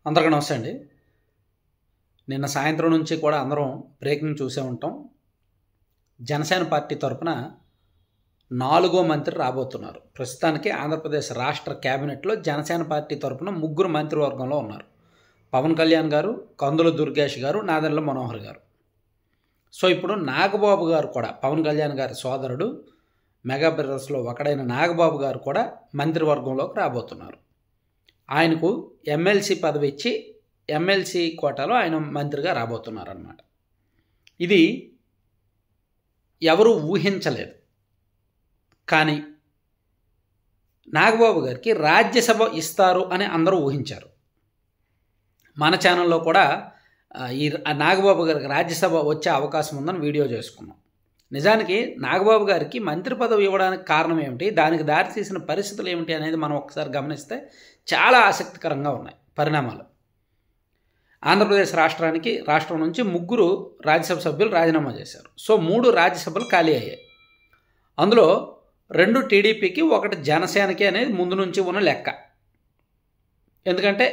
అందరికీ నమస్తే అండి. నిన్న సాయంత్రం నుంచి కూడా అందరం బ్రేకింగ్ చూసే ఉంటాం. జనసేన పార్టీ తరపున 4వ మంత్రి రాబోతున్నారు. ప్రస్తుతానికి ఆంధ్రప్రదేశ్ రాష్ట్ర క్యాబినెట్లో జనసేన పార్టీ తరపున 3 మంత్రివర్గంలో ఉన్నారు. పవన్ కళ్యాణ్ గారు, కందుల దుర్గేష్ గారు, నాదెండ్ల మనోహర్ గారు. సో ఇప్పుడు నాగబాబు గారు కూడా, పవన్ కళ్యాణ్ గారి సోదరుడు, మెగా బ్రదర్స్లో ఒకడైన నాగబాబు గారు కూడా మంత్రివర్గంలోకి రాబోతున్నారు. ఆయనకు ఎమ్మెల్సీ పదవి ఇచ్చి ఎమ్మెల్సీ కోటాలో ఆయన మంత్రిగా రాబోతున్నారన్నమాట. ఇది ఎవరు ఊహించలేదు. కానీ నాగబాబు గారికి రాజ్యసభ ఇస్తారు అని అందరూ ఊహించారు. మన ఛానల్లో కూడా ఈ నాగబాబు గారికి రాజ్యసభ వచ్చే అవకాశం ఉందని వీడియో చేసుకున్నాం. నిజానికి నాగబాబు గారికి మంత్రి పదవి ఇవ్వడానికి కారణం ఏమిటి, దానికి దారితీసిన పరిస్థితులు ఏమిటి అనేది మనం ఒకసారి గమనిస్తే చాలా ఆసక్తికరంగా ఉన్నాయి పరిణామాలు. ఆంధ్రప్రదేశ్ రాష్ట్రం నుంచి 3 రాజ్యసభ సభ్యులు రాజీనామా చేశారు. సో 3 రాజ్యసభలు ఖాళీ అయ్యాయి. అందులో 2 టీడీపీకి, 1 జనసేనకి అనేది ముందు నుంచి ఉన్న లెక్క. ఎందుకంటే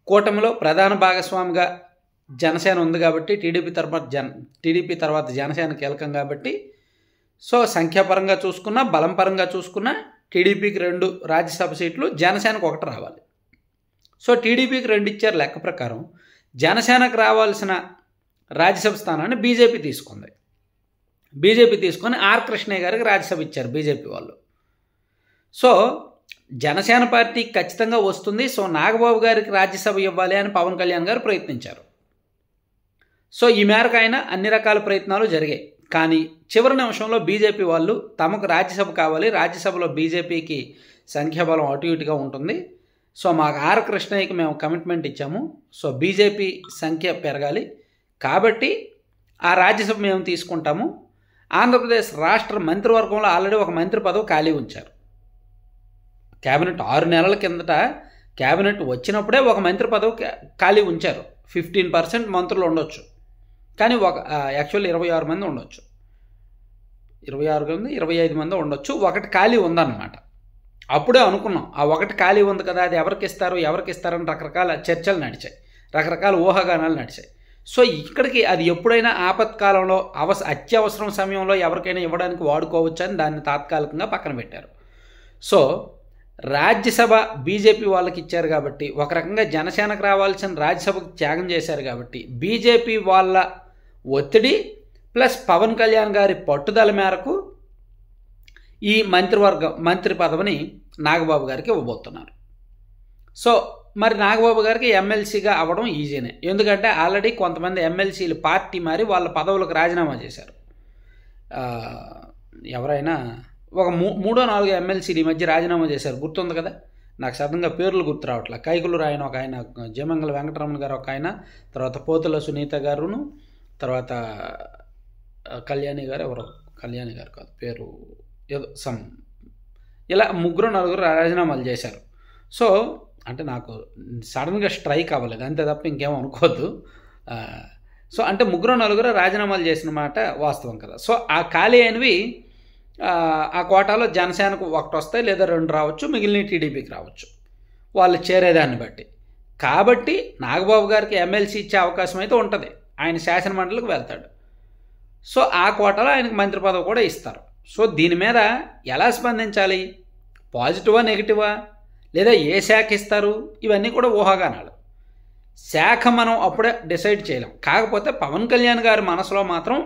కూటమిలో ప్రధాన భాగస్వామిగా జనసేన ఉంది కాబట్టి, టీడీపీ తర్వాత జనసేన కీలకం కాబట్టి, సో సంఖ్యాపరంగా చూసుకున్నా, బలం పరంగా చూసుకున్నా టీడీపీకి 2 రాజ్యసభ సీట్లు, జనసేనకు 1 రావాలి. సో టీడీపీకి 2 ఇచ్చారు. లెక్క ప్రకారం జనసేనకు రావాల్సిన రాజ్యసభ స్థానాన్ని బీజేపీ తీసుకుంది. బీజేపీ తీసుకొని ఆర్ కృష్ణయ్య గారికి రాజ్యసభ ఇచ్చారు బీజేపీ వాళ్ళు. సో జనసేన పార్టీ ఖచ్చితంగా వస్తుంది. సో నాగబాబు గారికి రాజ్యసభ ఇవ్వాలి అని పవన్ కళ్యాణ్ గారు ప్రయత్నించారు. సో ఈ మేరకు ఆయన అన్ని రకాల ప్రయత్నాలు జరిగాయి. కానీ చివరి నిమిషంలో బీజేపీ వాళ్ళు తమకు రాజ్యసభ కావాలి, రాజ్యసభలో బీజేపీకి సంఖ్యాబలం అటు ఇటుగా ఉంటుంది, సో మాకు ఆర్ కృష్ణయ్యకి మేము కమిట్మెంట్ ఇచ్చాము, సో బీజేపీ సంఖ్య పెరగాలి కాబట్టి ఆ రాజ్యసభ మేము తీసుకుంటాము. ఆంధ్రప్రదేశ్ రాష్ట్ర మంత్రివర్గంలో ఆల్రెడీ 1 మంత్రి పదవి ఖాళీ ఉంచారు. క్యాబినెట్ 6 నెలల కిందట క్యాబినెట్ వచ్చినప్పుడే 1 మంత్రి పదవి ఖాళీ ఉంచారు. 15% మంత్రులు ఉండొచ్చు, కానీ యాక్చువల్లీ 26 మంది ఉండొచ్చు, 25 మంది ఉండొచ్చు. 1 ఖాళీ ఉందన్నమాట. అప్పుడే అనుకున్నాం ఆ 1 ఖాళీ ఉంది కదా, అది ఎవరికి ఇస్తారని రకరకాల చర్చలు నడిచాయి, రకరకాల ఊహాగానాలు నడిచాయి. సో ఇక్కడికి అది ఎప్పుడైనా ఆపత్కాలంలో అత్యవసరం సమయంలో ఎవరికైనా ఇవ్వడానికి వాడుకోవచ్చు అని దాన్ని తాత్కాలికంగా పక్కన పెట్టారు. సో రాజ్యసభ బీజేపీ వాళ్ళకి ఇచ్చారు కాబట్టి, ఒక రకంగా జనసేనకు రావాల్సిన రాజ్యసభకు త్యాగం చేశారు కాబట్టి, బీజేపీ వాళ్ళ ఒత్తిడి ప్లస్ పవన్ కళ్యాణ్ గారి పట్టుదల మేరకు ఈ మంత్రి పదవిని నాగబాబు గారికి ఇవ్వబోతున్నారు. సో మరి నాగబాబు గారికి ఎమ్మెల్సీగా అవ్వడం ఈజీనే. ఎందుకంటే ఆల్రెడీ కొంతమంది ఎమ్మెల్సీలు పార్టీ మారి వాళ్ళ పదవులకు రాజీనామా చేశారు. ఎవరైనా ఒక 3-4 ఎమ్మెల్సీలు ఈ మధ్య రాజీనామా చేశారు, గుర్తుంది కదా. నాకు సడన్గా పేర్లు గుర్తు రావట్లేదు. కైకులూరు ఆయన ఒక ఆయన, జయమంగళ వెంకటరమణ గారు ఒక ఆయన, తర్వాత పోతుల సునీత గారును, తర్వాత కళ్యాణి గారు కాదు పేరు ఏదో ఇలా 3-4 రాజీనామాలు చేశారు. సో అంటే నాకు సడన్గా స్ట్రైక్ అవ్వలేదు, అంతే తప్ప ఇంకేమో అనుకోవద్దు. సో అంటే 3-4 రాజీనామాలు చేసిన మాట వాస్తవం కదా. సో ఆ ఖాళీ అయినవి ఆ కోటాలో జనసేనకు 1 వస్తాయి, లేదా 2 రావచ్చు, మిగిలిన టీడీపీకి రావచ్చు, వాళ్ళు చేరేదాన్ని బట్టి. కాబట్టి నాగబాబు గారికి ఎమ్మెల్సీ ఇచ్చే అవకాశం అయితే ఉంటుంది, ఆయన శాసనమండలికి వెళ్తాడు. సో ఆ కోటాలో ఆయనకు మంత్రి పదవి కూడా ఇస్తారు. సో దీని మీద ఎలా స్పందించాలి, పాజిటివా నెగిటివా, లేదా ఏ శాఖ ఇస్తారు, ఇవన్నీ కూడా ఊహాగానాలు. శాఖ మనం అప్పుడే డిసైడ్ చేయలేం. కాకపోతే పవన్ కళ్యాణ్ గారి మనసులో మాత్రం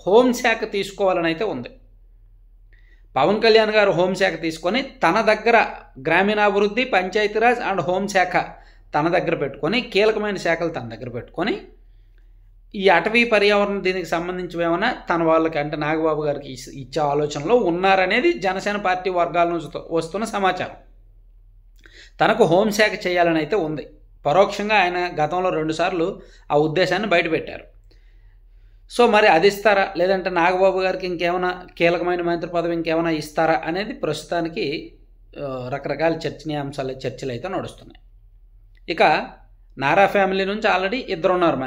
హోంశాఖ తీసుకోవాలని అయితే ఉంది. పవన్ కళ్యాణ్ గారు హోంశాఖ తీసుకొని తన దగ్గర గ్రామీణాభివృద్ధి, పంచాయతీరాజ్ అండ్ హోంశాఖ తన దగ్గర పెట్టుకొని, కీలకమైన శాఖలు తన దగ్గర పెట్టుకొని, ఈ అటవీ పర్యావరణం దీనికి సంబంధించి ఏమైనా తన వాళ్ళకి అంటే నాగబాబు గారికి ఇచ్చే ఆలోచనలో ఉన్నారనేది జనసేన పార్టీ వర్గాల నుంచి వస్తున్న సమాచారం. తనకు హోంశాఖ చేయాలని అయితే ఉంది. పరోక్షంగా ఆయన గతంలో 2 సార్లు ఆ ఉద్దేశాన్ని బయటపెట్టారు. సో మరి అది ఇస్తారా, లేదంటే నాగబాబు గారికి ఇంకేమైనా కీలకమైన మంత్రి పదవి ఇంకేమైనా ఇస్తారా అనేది ప్రస్తుతానికి రకరకాల చర్చలు అయితే నడుస్తున్నాయి. ఇక నారా ఫ్యామిలీ నుంచి ఆల్రెడీ 2 ఉన్నారు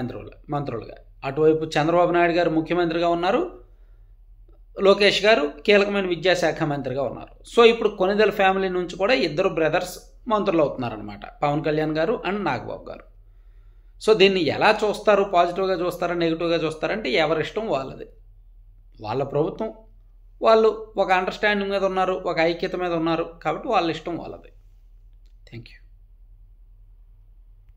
మంత్రులుగా. అటువైపు చంద్రబాబు నాయుడు గారు ముఖ్యమంత్రిగా ఉన్నారు, లోకేష్ గారు కీలకమైన విద్యాశాఖ మంత్రిగా ఉన్నారు. సో ఇప్పుడు కొనిదెల ఫ్యామిలీ నుంచి కూడా 2 బ్రదర్స్ మంత్రులు అవుతున్నారనమాట, పవన్ కళ్యాణ్ గారు అండ్ నాగబాబు గారు. సో దీన్ని ఎలా చూస్తారు, పాజిటివ్గా చూస్తారా నెగిటివ్గా చూస్తారంటే ఎవరిష్టం వాళ్ళది. వాళ్ళ ప్రభుత్వం, వాళ్ళు ఒక అండర్స్టాండింగ్ మీద ఉన్నారు, ఒక ఐక్యత మీద ఉన్నారు, కాబట్టి వాళ్ళ ఇష్టం వాళ్ళది. Thank you.